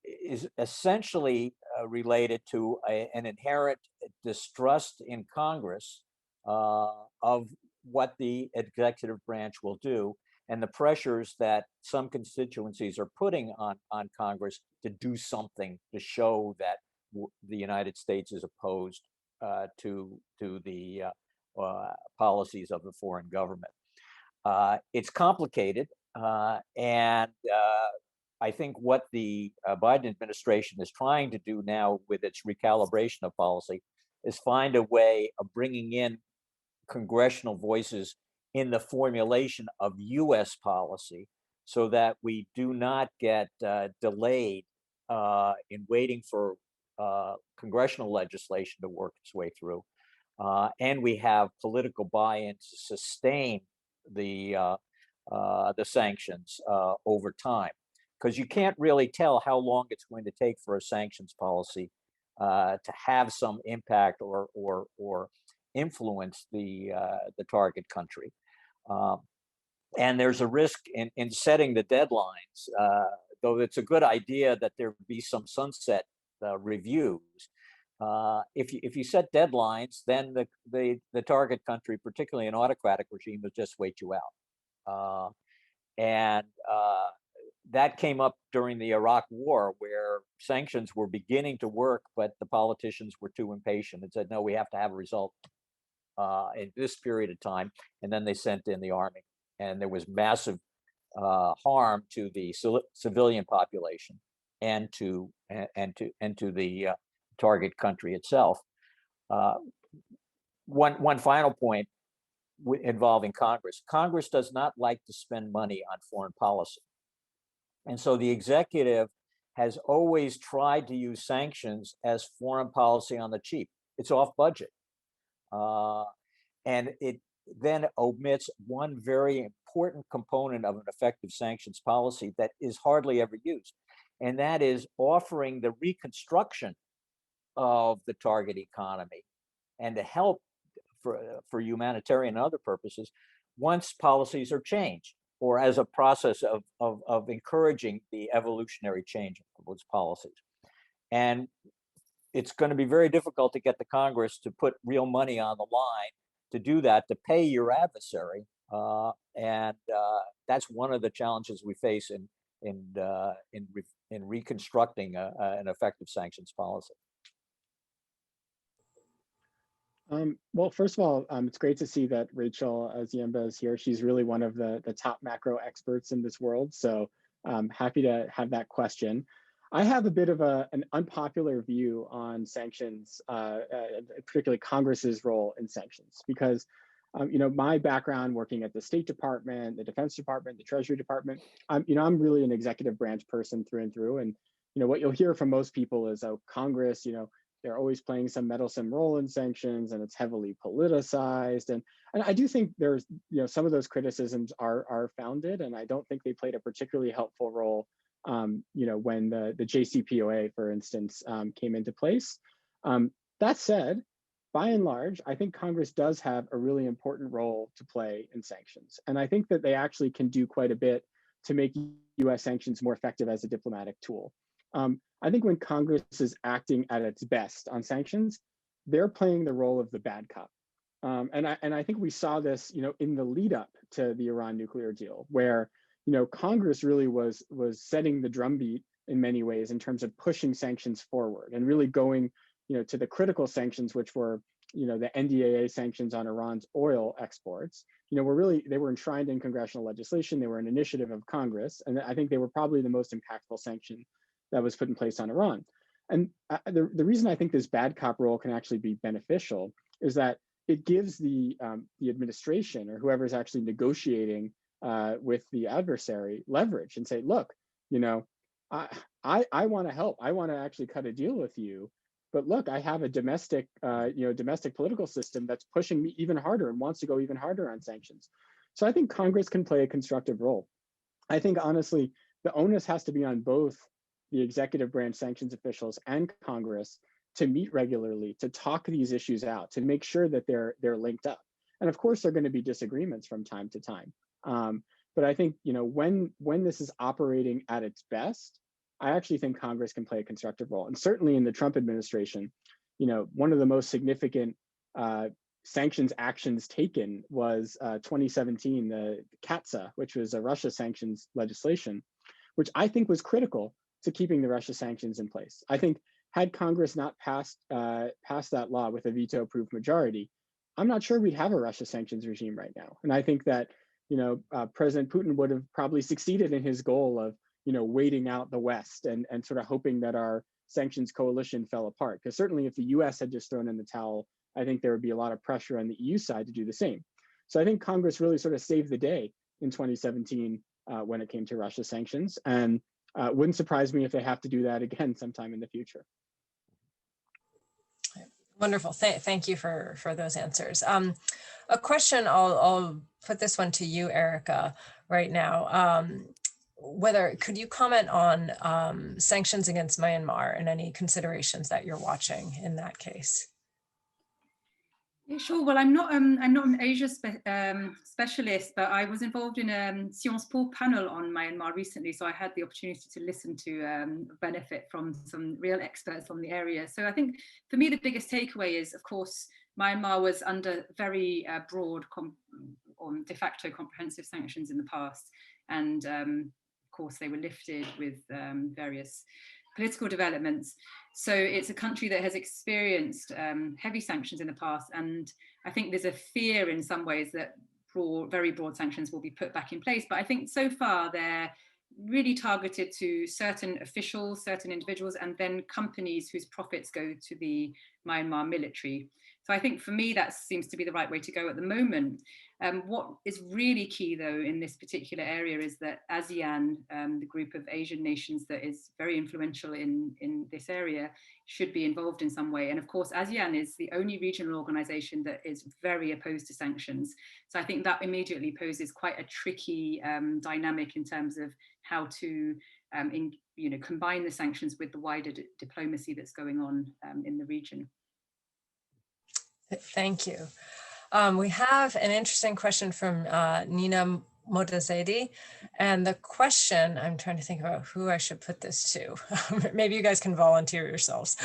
is essentially related to an inherent distrust in Congress of what the executive branch will do, and the pressures that some constituencies are putting on Congress to do something to show that the United States is opposed to the policies of the foreign government. It's complicated, and I think what the Biden administration is trying to do now with its recalibration of policy is find a way of bringing in congressional voices in the formulation of U.S. policy so that we do not get delayed in waiting for congressional legislation to work its way through. And we have political buy-in to sustain the sanctions over time. Because you can't really tell how long it's going to take for a sanctions policy to have some impact or influence the target country. And there's a risk in setting the deadlines, though it's a good idea that there be some sunset reviews. If you set deadlines, then the target country, particularly an autocratic regime, will just wait you out. That came up during the Iraq War, where sanctions were beginning to work, but the politicians were too impatient and said, no, we have to have a result in this period of time. And then they sent in the army, and there was massive harm to the civilian population and to the target country itself. One final point involving Congress. Congress does not like to spend money on foreign policy. And so the executive has always tried to use sanctions as foreign policy on the cheap. It's off budget. And it then omits one very important component of an effective sanctions policy that is hardly ever used. And that is offering the reconstruction of the target economy and to help for humanitarian and other purposes once policies are changed, or as a process of encouraging the evolutionary change of those policies. And it's going to be very difficult to get the Congress to put real money on the line to do that, to pay your adversary. And that's one of the challenges we face in reconstructing an effective sanctions policy. Well, first of all, it's great to see that Rachel Ziemba is here. She's really one of the top macro experts in this world. So I'm happy to have that question. I have a bit of an unpopular view on sanctions, particularly Congress's role in sanctions, because my background working at the State Department, the Defense Department, the Treasury Department, I'm really an executive branch person through and through. And what you'll hear from most people is, oh, Congress, they're always playing some meddlesome role in sanctions, and it's heavily politicized. And I do think there's, some of those criticisms are founded, and I don't think they played a particularly helpful role, when the JCPOA, for instance, came into place. That said, by and large, I think Congress does have a really important role to play in sanctions. And I think that they actually can do quite a bit to make US sanctions more effective as a diplomatic tool. I think when Congress is acting at its best on sanctions, they're playing the role of the bad cop. And I think we saw this, in the lead up to the Iran nuclear deal, where, Congress really was setting the drumbeat in many ways in terms of pushing sanctions forward and really going, to the critical sanctions, which were, the NDAA sanctions on Iran's oil exports, they were enshrined in congressional legislation. They were an initiative of Congress. And I think they were probably the most impactful sanction that was put in place on Iran. And the reason I think this bad cop role can actually be beneficial is that it gives the administration or whoever's actually negotiating with the adversary leverage and say, look, I want to help. I want to actually cut a deal with you. But look, I have a domestic political system that's pushing me even harder and wants to go even harder on sanctions. So I think Congress can play a constructive role. I think, honestly, the onus has to be on both the executive branch sanctions officials and Congress to meet regularly, to talk these issues out, to make sure that they're linked up. And of course, there are going to be disagreements from time to time. But I think, when this is operating at its best, I actually think Congress can play a constructive role. And certainly in the Trump administration, one of the most significant sanctions actions taken was 2017, the CAATSA, which was a Russia sanctions legislation, which I think was critical to keeping the Russia sanctions in place. I think had Congress not passed that law with a veto-proof majority, I'm not sure we'd have a Russia sanctions regime right now. And I think that President Putin would have probably succeeded in his goal of waiting out the West and sort of hoping that our sanctions coalition fell apart. Because certainly if the US had just thrown in the towel, I think there would be a lot of pressure on the EU side to do the same. So I think Congress really sort of saved the day in 2017 when it came to Russia sanctions. And wouldn't surprise me if they have to do that again sometime in the future. Wonderful. Thank you for those answers. A question, I'll put this one to you, Erica, right now. Could you comment on sanctions against Myanmar and any considerations that you're watching in that case? Yeah, sure. Well, I'm not an Asia specialist, but I was involved in a Sciences Po panel on Myanmar recently, so I had the opportunity to listen to benefit from some real experts on the area. So I think for me, the biggest takeaway is, of course, Myanmar was under very broad de facto comprehensive sanctions in the past, and of course they were lifted with various political developments. So it's a country that has experienced heavy sanctions in the past, and I think there's a fear in some ways that very broad sanctions will be put back in place. But I think so far they're really targeted to certain officials, certain individuals, and then companies whose profits go to the Myanmar military. So I think for me, that seems to be the right way to go at the moment. What is really key, though, in this particular area is that ASEAN, the group of Asian nations that is very influential in this area, should be involved in some way. And of course, ASEAN is the only regional organization that is very opposed to sanctions. So I think that immediately poses quite a tricky dynamic in terms of how to combine the sanctions with the wider diplomacy that's going on in the region. Thank you. We have an interesting question from Nina Modazedi. And the question, I'm trying to think about who I should put this to. Maybe you guys can volunteer yourselves.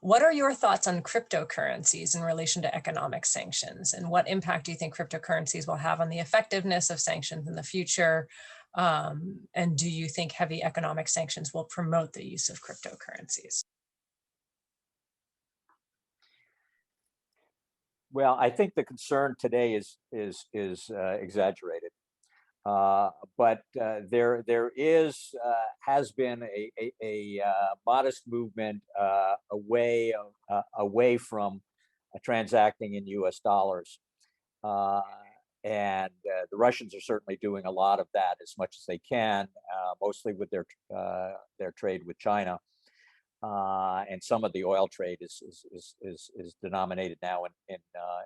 What are your thoughts on cryptocurrencies in relation to economic sanctions? And what impact do you think cryptocurrencies will have on the effectiveness of sanctions in the future? And do you think heavy economic sanctions will promote the use of cryptocurrencies? Well, I think the concern today is exaggerated, but there has been a modest movement away from transacting in U.S. dollars, and the Russians are certainly doing a lot of that as much as they can, mostly with their trade with China. And some of the oil trade is denominated now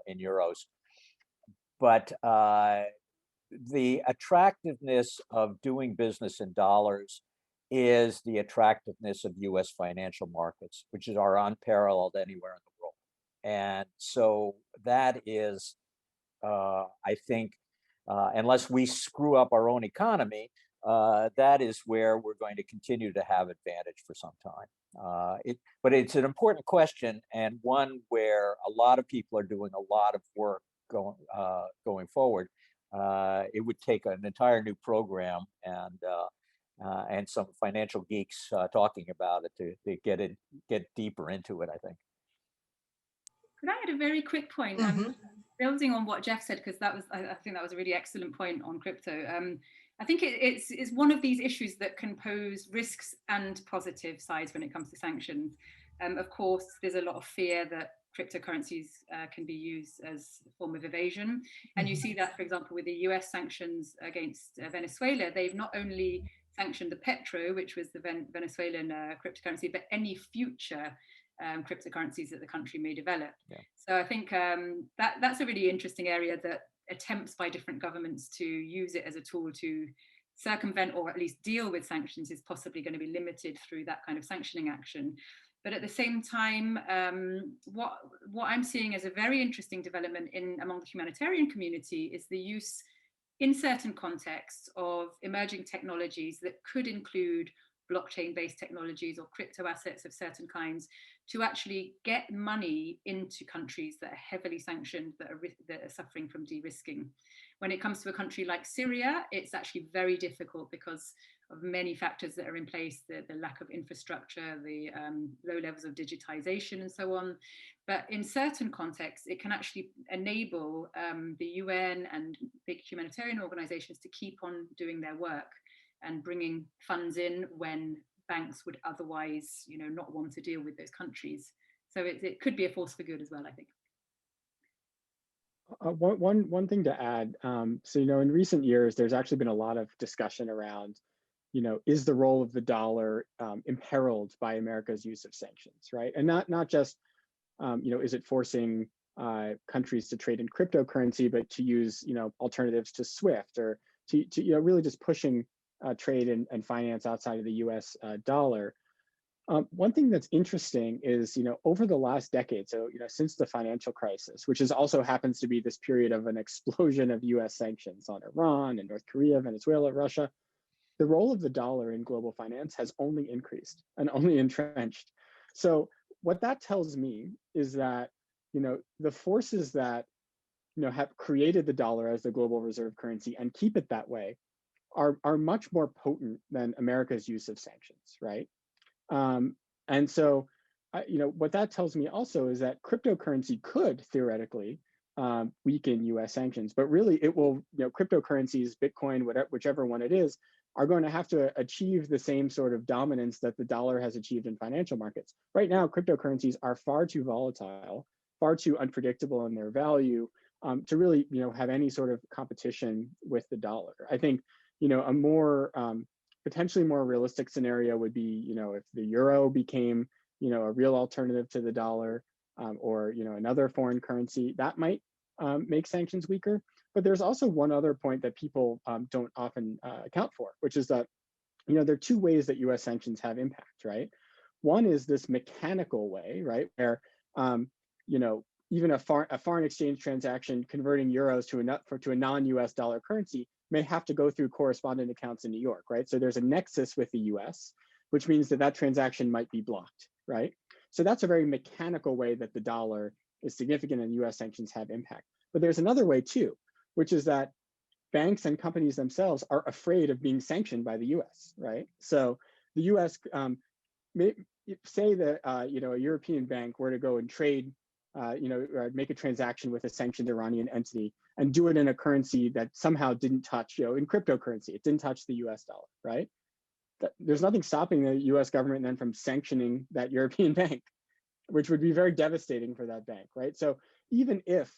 in euros. But the attractiveness of doing business in dollars is the attractiveness of U.S. financial markets, which are unparalleled anywhere in the world. And so that is, I think, unless we screw up our own economy, that is where we're going to continue to have advantage for some time. But it's an important question, and one where a lot of people are doing a lot of work going forward. It would take an entire new program and some financial geeks talking about it to get deeper into it, I think. Could I add a very quick point? Building on what Jeff said, because I think that was a really excellent point on crypto. I think it's one of these issues that can pose risks and positive sides when it comes to sanctions. Of course, there's a lot of fear that cryptocurrencies can be used as a form of evasion. And you see that, for example, with the US sanctions against Venezuela, they've not only sanctioned the petro, which was the Venezuelan cryptocurrency, but any future cryptocurrencies that the country may develop. Yeah. So I think that's a really interesting area, that attempts by different governments to use it as a tool to circumvent or at least deal with sanctions is possibly going to be limited through that kind of sanctioning action. But at the same time, what I'm seeing as a very interesting development among the humanitarian community is the use in certain contexts of emerging technologies that could include blockchain-based technologies or crypto assets of certain kinds to actually get money into countries that are heavily sanctioned, that are suffering from de-risking. When it comes to a country like Syria, it's actually very difficult because of many factors that are in place, the lack of infrastructure, the low levels of digitization and so on. But in certain contexts, it can actually enable the UN and big humanitarian organizations to keep on doing their work. and bringing funds in when banks would otherwise, not want to deal with those countries. So it could be a force for good as well, I think. One thing to add, so in recent years, there's actually been a lot of discussion around, is the role of the dollar imperiled by America's use of sanctions, right? And not just, is it forcing countries to trade in cryptocurrency, but to use, alternatives to SWIFT, or to really just pushing trade and finance outside of the U.S. Dollar. One thing that's interesting is, over the last decade, so, since the financial crisis, which also happens to be this period of an explosion of US sanctions on Iran and North Korea, Venezuela, Russia, the role of the dollar in global finance has only increased and only entrenched. So what that tells me is that, the forces that, have created the dollar as the global reserve currency and keep it that way are much more potent than America's use of sanctions, right? And so, what that tells me also is that cryptocurrency could theoretically weaken US sanctions, but really it will, cryptocurrencies, Bitcoin, whichever one it is, are going to have to achieve the same sort of dominance that the dollar has achieved in financial markets. Right now, cryptocurrencies are far too volatile, far too unpredictable in their value to really, have any sort of competition with the dollar. I think, a more potentially more realistic scenario would be, if the euro became, a real alternative to the dollar, or, another foreign currency, that might make sanctions weaker. But there's also one other point that people don't often account for, which is that, there are two ways that US sanctions have impact, right? One is this mechanical way, right, where, even a foreign exchange transaction converting euros to a non-US dollar currency may have to go through correspondent accounts in New York, right? So there's a nexus with the US, which means that transaction might be blocked, right? So that's a very mechanical way that the dollar is significant and US sanctions have impact. But there's another way too, which is that banks and companies themselves are afraid of being sanctioned by the US, right? So the US, say that, a European bank were to go and trade, or make a transaction with a sanctioned Iranian entity and do it in a currency that somehow didn't touch, in cryptocurrency, it didn't touch the US dollar, right? There's nothing stopping the US government then from sanctioning that European bank, which would be very devastating for that bank, right? So even if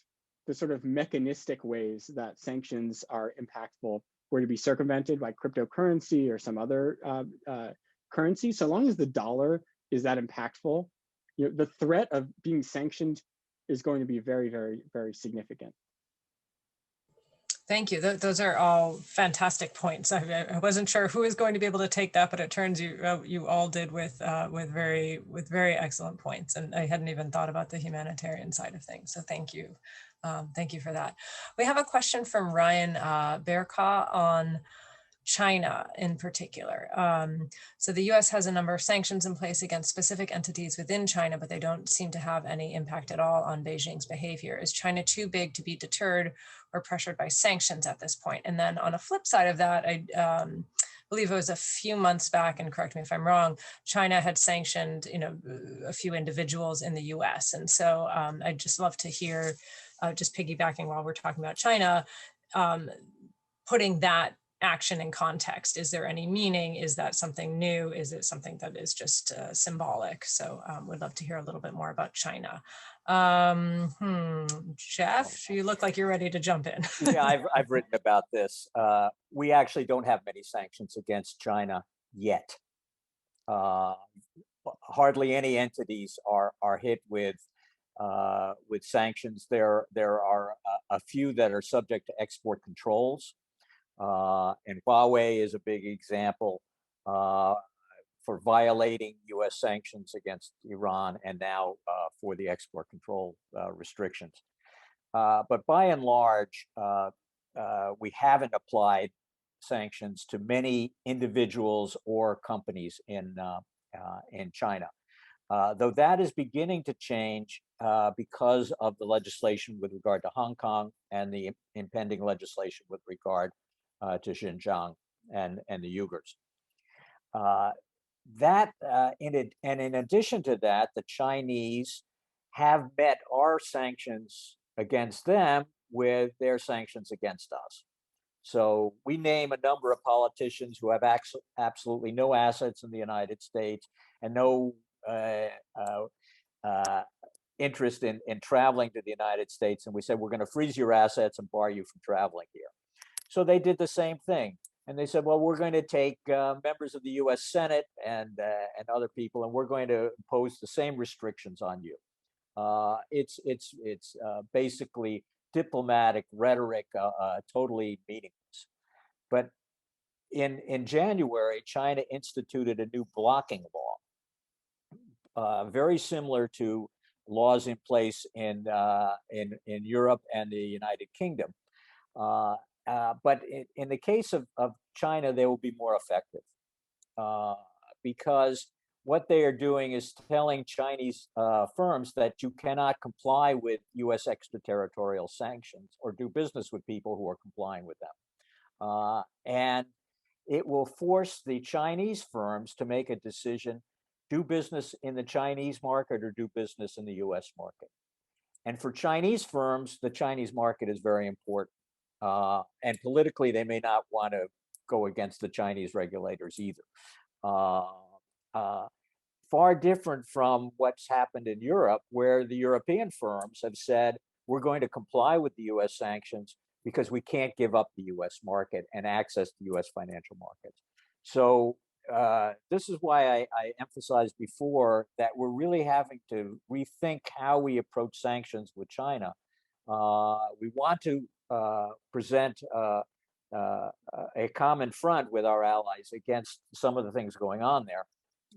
the sort of mechanistic ways that sanctions are impactful were to be circumvented by cryptocurrency or some other currency, so long as the dollar is that impactful, the threat of being sanctioned is going to be very, very, very significant. Thank you. Those are all fantastic points. I wasn't sure who was going to be able to take that, but it turns you all did with very excellent points. And I hadn't even thought about the humanitarian side of things. So thank you. Thank you for that. We have a question from Ryan Bearcaw on China in particular. So the US has a number of sanctions in place against specific entities within China, but they don't seem to have any impact at all on Beijing's behavior. Is China too big to be deterred or pressured by sanctions at this point? And then on a flip side of that, I believe it was a few months back, and correct me if I'm wrong, China had sanctioned, a few individuals in the US. And so I'd just love to hear, just piggybacking while we're talking about China, putting that action in context. Is there any meaning? Is that something new? Is it something that is just symbolic? So would love to hear a little bit more about China. Jeff, you look like you're ready to jump in. Yeah, I've written about this. We actually don't have many sanctions against China yet. Hardly any entities are hit with sanctions. There are a few that are subject to export controls. And Huawei is a big example for violating US sanctions against Iran, and now for the export control restrictions. But by and large, we haven't applied sanctions to many individuals or companies in China. Though that is beginning to change because of the legislation with regard to Hong Kong and the impending legislation with regard to Xinjiang and the Uyghurs. In addition to that, the Chinese have met our sanctions against them with their sanctions against us. So we name a number of politicians who have absolutely no assets in the United States and no interest in traveling to the United States. And we said, we're going to freeze your assets and bar you from traveling here. So they did the same thing. And they said, well, we're going to take members of the US Senate and other people, and we're going to impose the same restrictions on you. It's basically diplomatic rhetoric, totally meaningless. But in January, China instituted a new blocking law, very similar to laws in place in Europe and the United Kingdom. But in the case of China, they will be more effective because what they are doing is telling Chinese firms that you cannot comply with US extraterritorial sanctions or do business with people who are complying with them. And it will force the Chinese firms to make a decision, do business in the Chinese market or do business in the US market. And for Chinese firms, the Chinese market is very important. And politically, they may not want to go against the Chinese regulators either. Far different from what's happened in Europe, where the European firms have said, we're going to comply with the US sanctions because we can't give up the US market and access to US financial markets. So this is why I emphasized before that we're really having to rethink how we approach sanctions with China. We want to present a common front with our allies against some of the things going on there.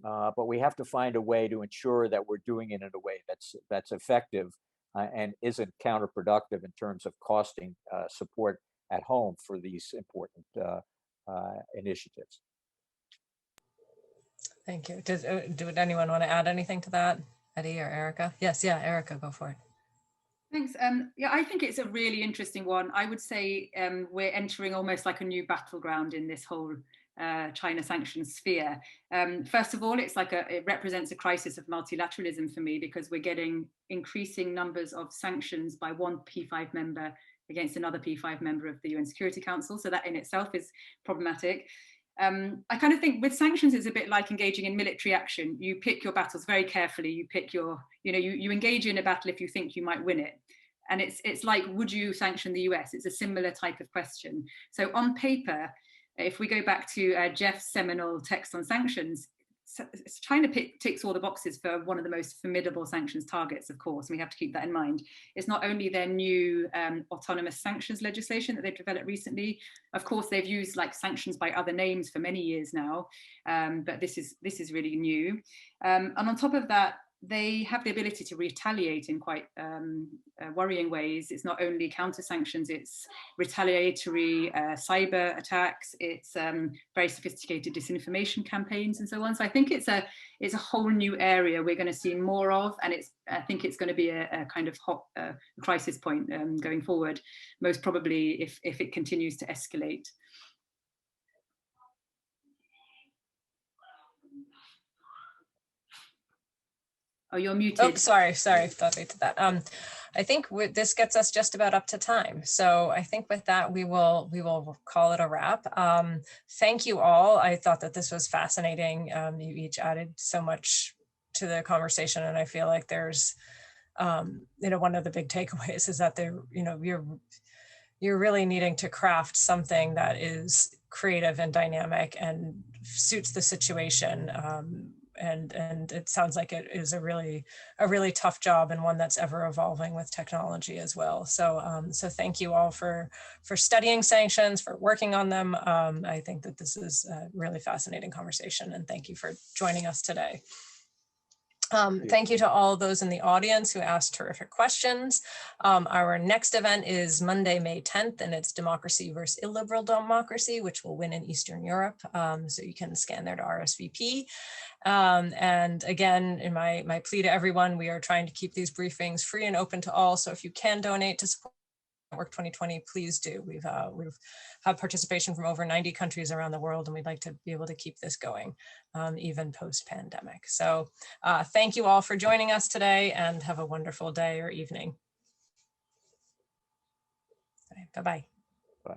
But we have to find a way to ensure that we're doing it in a way that's effective and isn't counterproductive in terms of costing support at home for these important initiatives. Thank you. Did anyone want to add anything to that, Eddie or Erica? Yes, yeah, Erica, go for it. Thanks. Yeah, I think it's a really interesting one. I would say we're entering almost like a new battleground in this whole China sanctions sphere. First of all, it represents a crisis of multilateralism for me, because we're getting increasing numbers of sanctions by one P5 member against another P5 member of the UN Security Council. So that in itself is problematic. I kind of think with sanctions, it's a bit like engaging in military action. You pick your battles very carefully. You pick your, you engage in a battle if you think you might win it. And it's like, would you sanction the US? It's a similar type of question. So on paper, if we go back to Jeff's seminal text on sanctions, China ticks all the boxes for one of the most formidable sanctions targets, of course, and we have to keep that in mind. It's not only their new autonomous sanctions legislation that they've developed recently. Of course, they've used like sanctions by other names for many years now, but this is really new. And on top of that, they have the ability to retaliate in quite worrying ways. It's not only counter sanctions, it's retaliatory cyber attacks, it's very sophisticated disinformation campaigns and so on. So I think it's a whole new area we're going to see more of, and I think it's going to be a kind of hot crisis point going forward, most probably if it continues to escalate. Oh, you're muted. Oh, sorry, thought I did that. I think this gets us just about up to time. So I think with that, we will call it a wrap. Thank you all. I thought that this was fascinating. You each added so much to the conversation, and I feel like there's, one of the big takeaways is that you're really needing to craft something that is creative and dynamic and suits the situation. And it sounds like it is a really tough job, and one that's ever evolving with technology as well. So so thank you all for studying sanctions, for working on them. I think that this is a really fascinating conversation, and thank you for joining us today. Thank you to all those in the audience who asked terrific questions. Our next event is Monday, May 10th, and it's Democracy versus Illiberal Democracy, which will win in Eastern Europe. So you can scan there to RSVP. And again, in my plea to everyone, we are trying to keep these briefings free and open to all. So if you can donate to support Work 2020, please do. We've had participation from over 90 countries around the world, and we'd like to be able to keep this going, even post-pandemic. So thank you all for joining us today, and have a wonderful day or evening. Bye-bye. Bye.